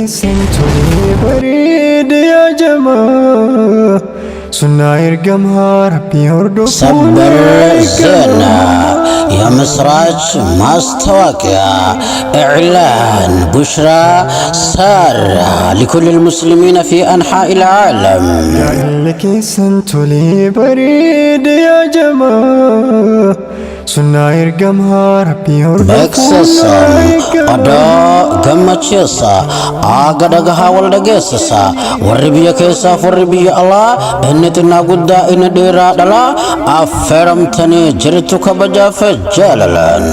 سنتولي بريد يا جماعة سنة يرقمها ربي يردو صبر زينة يا مسراج ماستواقيا إعلان بشرى سارة لكل المسلمين في أنحاء العالم لك سنتولي بريد يا جماعة سنة يرقمها ربي يردو بكسسا قدا قمتشيسا آقدقها والدقيسسا وربي كيسا فربي الله إنتنا قدا إن ديرا دلا أفرمتني جرتو كبجا فجاللان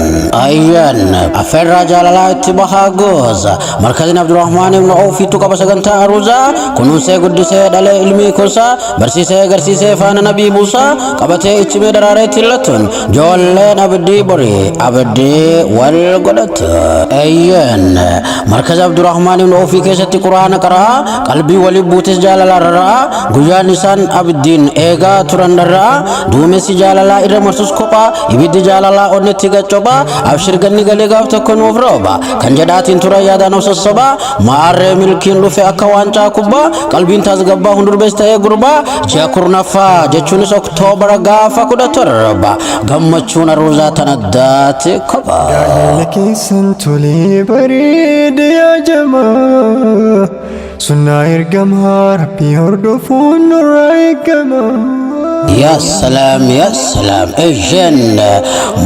أيان أفر جاللا اتباها غوزا مركزين عبد الرحمن بن عوف تكبس غنتا أروزا كنون سي قدسي دالي علمي كوسا برسي سي غرسي سي فان نبي موسى قبتي اتبه دراري تلتون جول أبدي بري أبدي والقدت أيان مركز عبد الرحمن بن عوف كيستي قرآن قرأ قلبي ولي بوتس جاللا رأى قيا نسان أبدين إيغا تران رأى دومسي جاللا إرى مرسوس كوبا إبد جاللا أونتيغا چوبا أبشر غني غليغا فتكون وفروبا كنجداتين ترى يادا نوس الصبا مار ملكين لفي أكوانچا كوبا قلبين تازغبا هندور بستايا غربا جاكور نفا جچونس أكتوبر غافا كودا تربا غمچون روزا تندات كوبا لك سنتولي بريد يا جماعة سنة يرقمها ربي يردفون رايقما يا سلام يا سلام اجن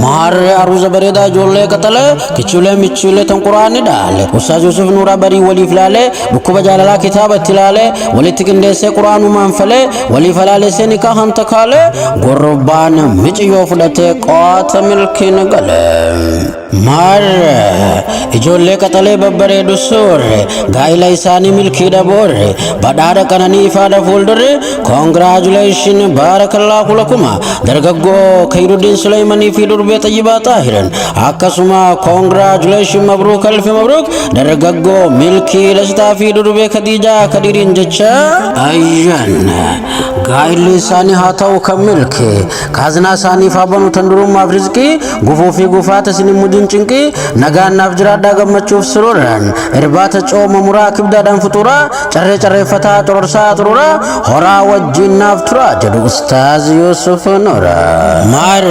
مار اروز بريدا جولة قتله كچوله مچوله تن قرآن داله استاذ يوسف نورا بري ولي فلاله بكوبا جاللا كتاب تلاله ولي تكندي سي قرآن منفله ولي فلاله سي نكاح انتقاله قربان مچيو فلته قوات ملكين قله مار جولة قتله ببري دسور غايلا إساني ملكي دبور بدار كناني فادا فولدر congratulation barakallahu lakuma dargaggo khairuddin sulaimani fi durbe tayyiba tahiran akasuma congratulation mabruk alf mabruk dargaggo milki lasta fi durbe khadija kadirin jecha ayyan gaili sani hatau kamilki kazna sani fabanu tanduru mafrizki gufu fi gufata sini mudin cinki nagan nafjirada gamachuf sururan irbata choma murakib dadan futura charre charre fata tursa turura hora wajin naftura jadu ustaz yusuf nura mar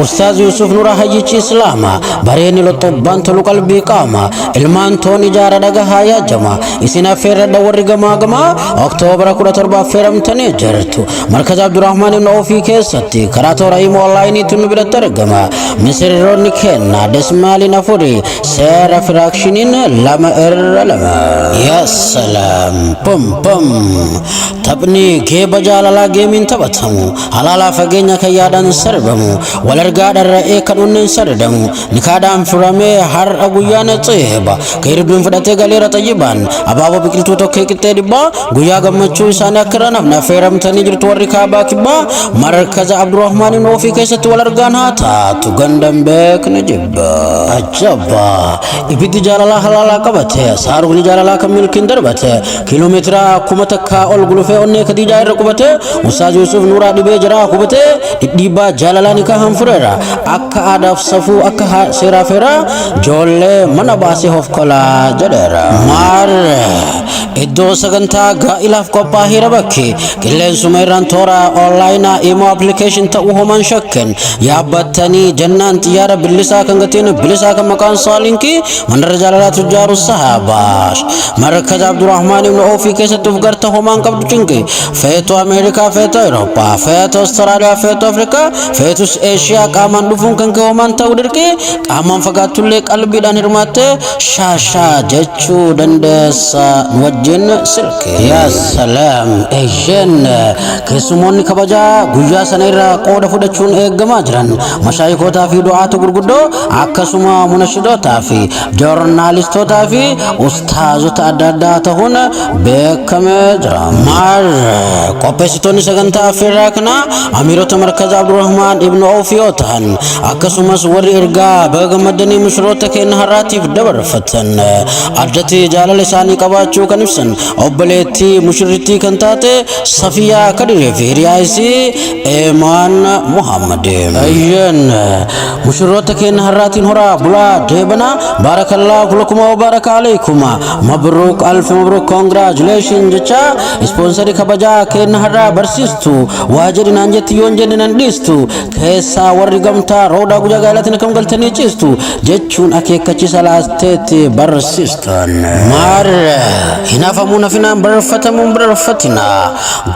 ustaz yusuf nura hajichi islama bareni lotobban tolu qalbi qama ilman toni jara daga haya jama isina ferra dawri gama gama october 17 feram tane jartu markaz abdurrahman ibn awfi kesati karato rahim online tun bilatar gama misr roni kenna desmali nafuri sera fraction lama erlama ya salam pum pum tabni ke bajalala gemin tabatamu halala fagenya kayadan sarbamu walarga darre kanunnen sardamu nikadam furame har aguyana tseba kairdun fadate galera tayiban ababa bikiltu tokke kitte dibba guya gamachu sana karana na feram tani jirtu warika bakiba markaz abdurrahman ibn awfi kaysatu walargan hata tu gandam bek najibba ajaba ibidi jalala halala kabate sarugni jalala kamil kindar bate kilometra kumataka ol gulufe onne khadija rakubate ustaz yusuf nura dibe jara kubate diba jalalani ka hamfurera akka adaf safu akka sera fera jolle manabasi hof kola jadera mar iddo saganta ga ilaf ko pahira bakki killen sumairan tora online imo application ta uhoman shakken ya battani jannat tiyara bilisa kangatin bilisa kan makan salinki mandar jalala tujaru sahabash markaz abdurrahman ibn awfi kesatu garta homan kabdu cinki feto america feto europa feto australia feto africa feto asia qaman dufun kan ke homan tawdirki qaman fagatulle qalbi dan hirmate shasha jechu dandesa wajin silke ya salam ejen kesumoni kabaja guya sanaira qoda fudachun egama jiran mashayikota fi du'atu gurguddo akasuma munashidota fi journalistota fi ustazota adada tahuna bekame jara mar qopesitoni saganta firakna amirot markaz abdurrahman ibn awfiyotan akasumas wari irga bagamadani mushrota ken haratif dabar fatan adati jalal sani qabachu kanif keessan obboleettii mushirrittii kan taate Safiyaa Kadiree fi hiriyaayisii Eemaan Muhammad. Ayyan mushirroota keenya har'aatiin horaa bulaa deebana barakallahu lakum wa baraka alaykum mabruuk alf mabruuk congratulations jecha sponsori kabajaa keenya har'aa barsiistu waajirina anjetti yoon jennan dhiistu keessa warri gamtaa roodaa guyyaa gaalatiin kam galtanii ciistu jechuun akeekkachiisa laasteetti barsiistan. Maar hinaafamuun hafinaan barreeffatamuun barreeffatina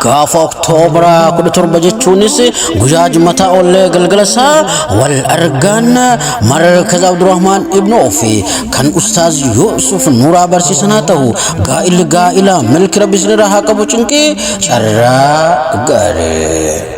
gaafa Oktoobara 17 jechuunis guyyaa Jumataa ollee galgalasaa wal argaan markaza Abdurrahmaan ibn Awfi kan Ustaaz Yusuf Nuuraa barsiisanaa ta'u gaa'ila milki rabbi sinirraa haa qabu cinqii carraa gaarii.